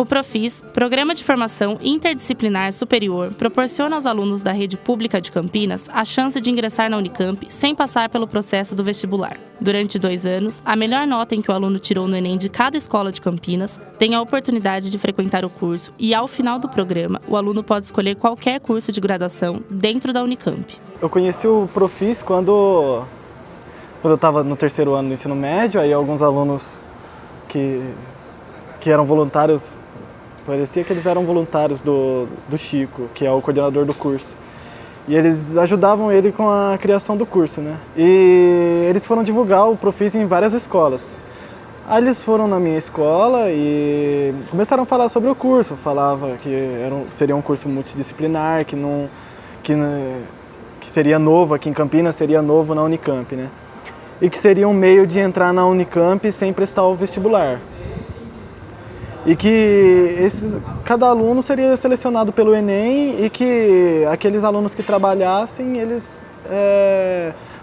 O Profis, Programa de Formação Interdisciplinar Superior, proporciona aos alunos da rede pública de Campinas a chance de ingressar na Unicamp sem passar pelo processo do vestibular. Durante 2 anos, a melhor nota em que o aluno tirou no Enem de cada escola de Campinas tem a oportunidade de frequentar o curso e, ao final do programa, o aluno pode escolher qualquer curso de graduação dentro da Unicamp. Eu conheci o Profis quando eu estava no 3º ano do ensino médio, aí alguns alunos que eram voluntários, parecia que eles eram voluntários do Chico, que é o coordenador do curso. E eles ajudavam ele com a criação do curso, né? E eles foram divulgar o Profis em várias escolas. Aí eles foram na minha escola e começaram a falar sobre o curso. Falava que seria um curso multidisciplinar, que seria novo aqui em Campinas, seria novo na Unicamp, né? E que seria um meio de entrar na Unicamp sem prestar o vestibular. E que cada aluno seria selecionado pelo Enem e que aqueles alunos que trabalhassem, eles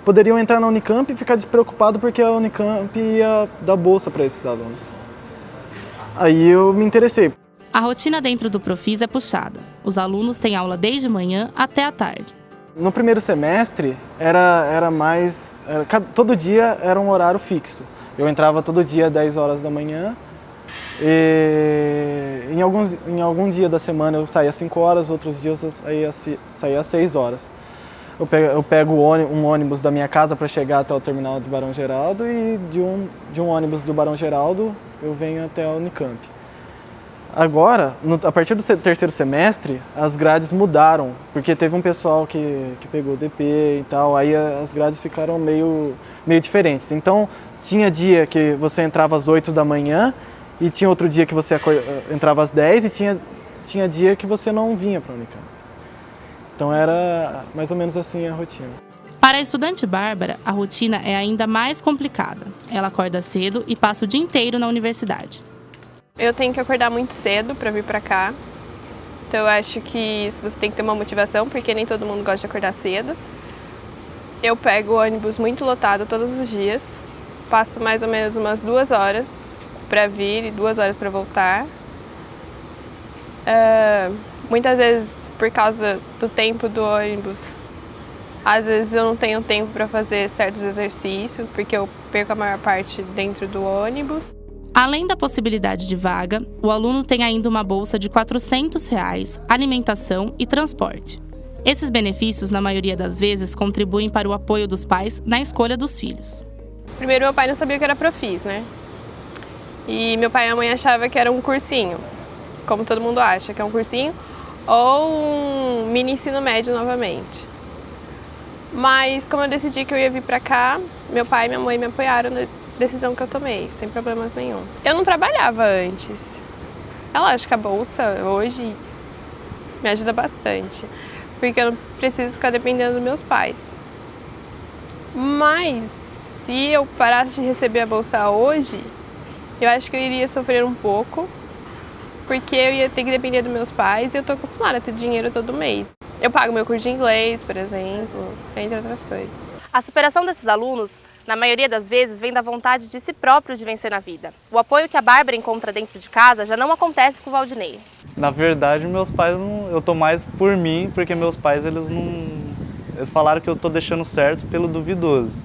poderiam entrar na Unicamp e ficar despreocupados porque a Unicamp ia dar bolsa para esses alunos. Aí eu me interessei. A rotina dentro do Profis é puxada. Os alunos têm aula desde manhã até a tarde. No primeiro semestre, todo dia era um horário fixo. Eu entrava todo dia às 10 horas da manhã. E em algum dia da semana eu saía às 5 horas, outros dias eu saía às 6 horas. Eu pego um ônibus da minha casa para chegar até o terminal do Barão Geraldo e de um ônibus do Barão Geraldo eu venho até a Unicamp. Agora, a partir do 3º semestre, as grades mudaram, porque teve um pessoal que pegou DP e tal, aí as grades ficaram meio diferentes. Então, tinha dia que você entrava às 8 da manhã, e tinha outro dia que você entrava às 10 e tinha dia que você não vinha para a Unicamp. Então era mais ou menos assim a rotina. Para a estudante Bárbara, a rotina é ainda mais complicada. Ela acorda cedo e passa o dia inteiro na universidade. Eu tenho que acordar muito cedo para vir para cá. Então eu acho que você tem que ter uma motivação, porque nem todo mundo gosta de acordar cedo. Eu pego o ônibus muito lotado todos os dias. Passo mais ou menos umas 2 horas para vir e 2 horas para voltar. Muitas vezes, por causa do tempo do ônibus, às vezes eu não tenho tempo para fazer certos exercícios, porque eu perco a maior parte dentro do ônibus. Além da possibilidade de vaga, o aluno tem ainda uma bolsa de R$ 400, alimentação e transporte. Esses benefícios, na maioria das vezes, contribuem para o apoio dos pais na escolha dos filhos. Primeiro, meu pai não sabia o que era Profis, né? E meu pai e a mãe achavam que era um cursinho, como todo mundo acha, que é um cursinho, ou um mini ensino médio novamente. Mas como eu decidi que eu ia vir pra cá, meu pai e minha mãe me apoiaram na decisão que eu tomei, sem problemas nenhum. Eu não trabalhava antes. É lógico que a bolsa hoje me ajuda bastante, porque eu não preciso ficar dependendo dos meus pais. Mas se eu parasse de receber a bolsa hoje, eu acho que eu iria sofrer um pouco, porque eu ia ter que depender dos meus pais e eu tô acostumada a ter dinheiro todo mês. Eu pago meu curso de inglês, por exemplo, entre outras coisas. A superação desses alunos, na maioria das vezes, vem da vontade de si próprio de vencer na vida. O apoio que a Bárbara encontra dentro de casa já não acontece com o Valdinei. Na verdade, meus pais, eu tô mais por mim, porque meus pais, eles falaram que eu tô deixando certo pelo duvidoso.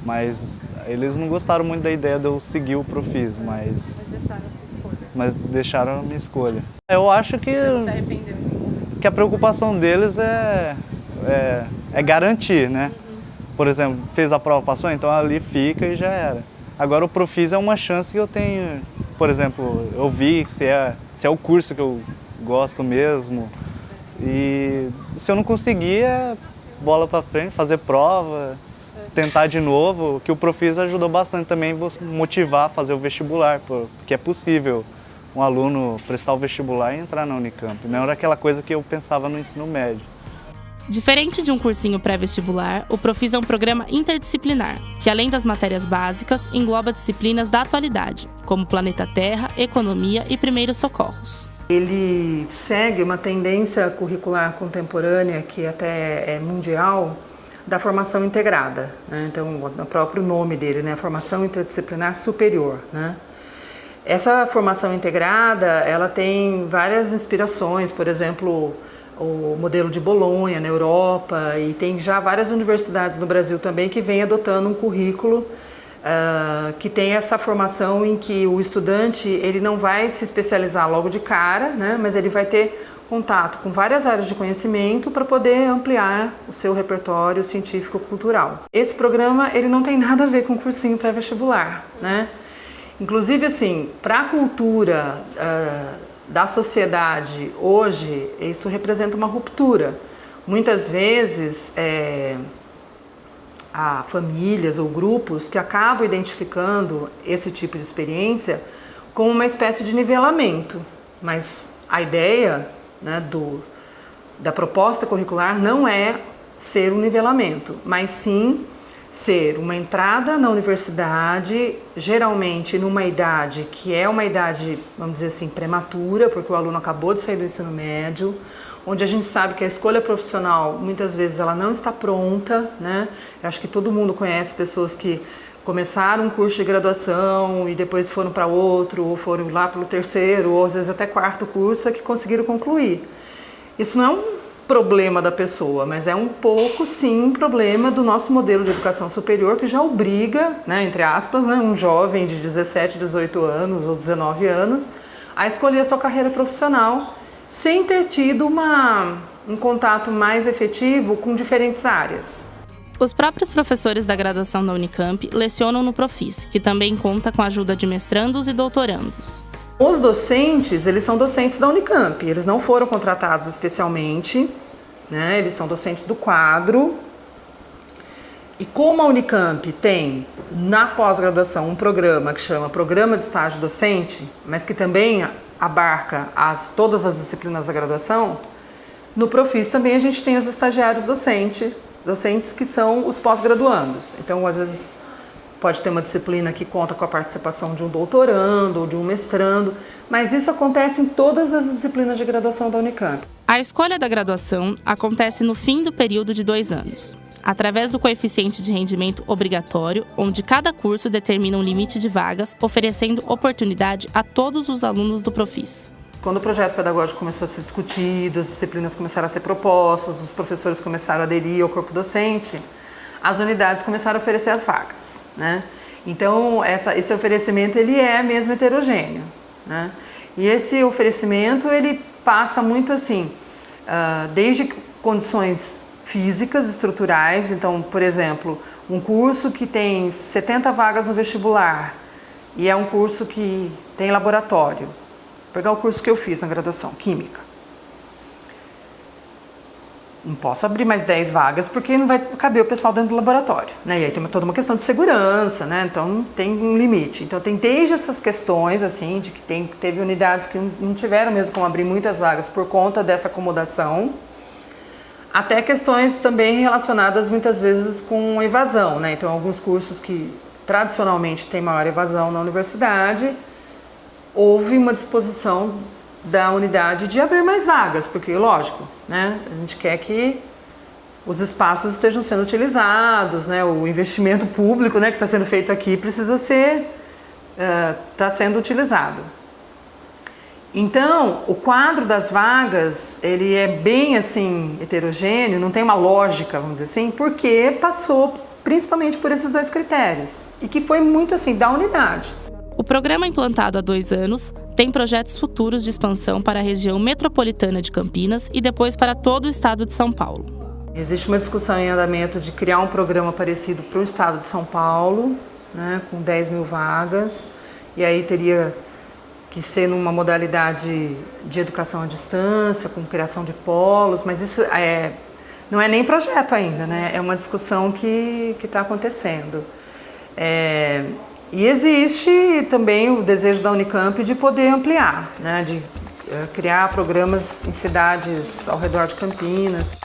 Mas eles não gostaram muito da ideia de eu seguir o Profis, mas deixaram a minha escolha. Eu acho que a preocupação deles é garantir, né? Por exemplo, fez a prova, passou, então ali fica e já era. Agora o Profis é uma chance que eu tenho, por exemplo, eu vi se é o curso que eu gosto mesmo. E se eu não conseguir, é bola pra frente, fazer prova, tentar de novo, que o Profis ajudou bastante também a motivar a fazer o vestibular, porque é possível um aluno prestar o vestibular e entrar na Unicamp. Não era aquela coisa que eu pensava no ensino médio. Diferente de um cursinho pré-vestibular, o Profis é um programa interdisciplinar, que além das matérias básicas, engloba disciplinas da atualidade, como Planeta Terra, Economia e Primeiros Socorros. Ele segue uma tendência curricular contemporânea, que até é mundial, da formação integrada, né? Então, o próprio nome dele, né? Formação Interdisciplinar Superior, né? Essa formação integrada, ela tem várias inspirações, por exemplo, o modelo de Bolonha na Europa, e tem já várias universidades no Brasil também que vêm adotando um currículo que tem essa formação em que o estudante ele não vai se especializar logo de cara, né, mas ele vai ter contato com várias áreas de conhecimento para poder ampliar o seu repertório científico-cultural. Esse programa ele não tem nada a ver com cursinho pré-vestibular, né? Inclusive, assim, para a cultura da sociedade hoje, isso representa uma ruptura. Muitas vezes, há famílias ou grupos que acabam identificando esse tipo de experiência como uma espécie de nivelamento, mas a ideia, né, da proposta curricular não é ser um nivelamento, mas sim ser uma entrada na universidade, geralmente numa idade que é uma idade, vamos dizer assim, prematura, porque o aluno acabou de sair do ensino médio, onde a gente sabe que a escolha profissional, muitas vezes, ela não está pronta, né? Eu acho que todo mundo conhece pessoas que começaram um curso de graduação e depois foram para outro, ou foram lá pelo terceiro, ou às vezes até quarto curso, é que conseguiram concluir. Isso não é um problema da pessoa, mas é um pouco, sim, um problema do nosso modelo de educação superior que já obriga, né, entre aspas, né, um jovem de 17, 18 anos ou 19 anos a escolher a sua carreira profissional sem ter tido um contato mais efetivo com diferentes áreas. Os próprios professores da graduação da Unicamp lecionam no Profis, que também conta com a ajuda de mestrandos e doutorandos. Os docentes, eles são docentes da Unicamp, eles não foram contratados especialmente, né? Eles são docentes do quadro. E como a Unicamp tem, na pós-graduação, um programa que chama Programa de Estágio Docente, mas que também abarca todas as disciplinas da graduação, no Profis também a gente tem os estagiários docentes que são os pós-graduandos. Então, às vezes, pode ter uma disciplina que conta com a participação de um doutorando ou de um mestrando, mas isso acontece em todas as disciplinas de graduação da Unicamp. A escolha da graduação acontece no fim do período de 2 anos, através do coeficiente de rendimento obrigatório, onde cada curso determina um limite de vagas, oferecendo oportunidade a todos os alunos do Profis. Quando o projeto pedagógico começou a ser discutido, as disciplinas começaram a ser propostas, os professores começaram a aderir ao corpo docente, as unidades começaram a oferecer as vagas, né? Então, esse oferecimento ele é mesmo heterogêneo, né? E esse oferecimento ele passa muito assim, desde condições físicas, estruturais. Então, por exemplo, um curso que tem 70 vagas no vestibular e é um curso que tem laboratório. Vou pegar o curso que eu fiz na graduação, Química. Não posso abrir mais 10 vagas porque não vai caber o pessoal dentro do laboratório, né? E aí tem toda uma questão de segurança, né? Então tem um limite. Então tem desde essas questões, assim, de que teve unidades que não tiveram mesmo como abrir muitas vagas por conta dessa acomodação, até questões também relacionadas muitas vezes com evasão, né? Então alguns cursos que tradicionalmente têm maior evasão na universidade, houve uma disposição da unidade de abrir mais vagas, porque, lógico, né, a gente quer que os espaços estejam sendo utilizados, né, o investimento público, né, que está sendo feito aqui precisa está sendo utilizado. Então, o quadro das vagas, ele é bem, assim, heterogêneo, não tem uma lógica, vamos dizer assim, porque passou principalmente por esses 2 critérios, e que foi muito, assim, da unidade. O programa, implantado há 2 anos, tem projetos futuros de expansão para a região metropolitana de Campinas e depois para todo o estado de São Paulo. Existe uma discussão em andamento de criar um programa parecido para o estado de São Paulo, né, com 10 mil vagas, e aí teria que ser numa modalidade de educação à distância, com criação de polos, mas isso não é nem projeto ainda, né? É uma discussão que está acontecendo. E existe também o desejo da Unicamp de poder ampliar, né? De criar programas em cidades ao redor de Campinas.